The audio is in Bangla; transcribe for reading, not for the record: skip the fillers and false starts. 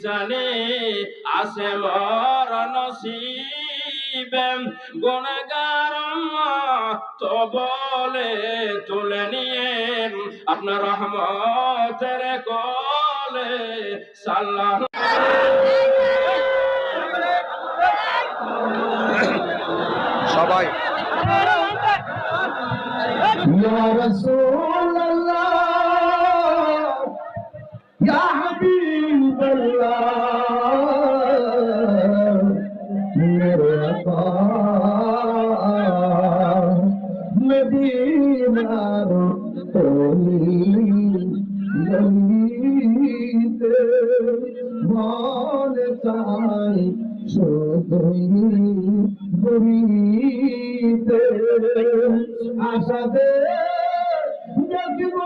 জানে আছে মোর নসিবে গুনাহগার তো বলে তুলে নিয়ে আপনার রহমতের কোলে সাল্লাল্লাহু সবাই ইয়া রাসূলুল্লাহ ইয়া হাবিবাল্লাহ মেরে আকা মদিনার গলিতে মন চাই শুধুই ঘুরিতে আশাতে দেখব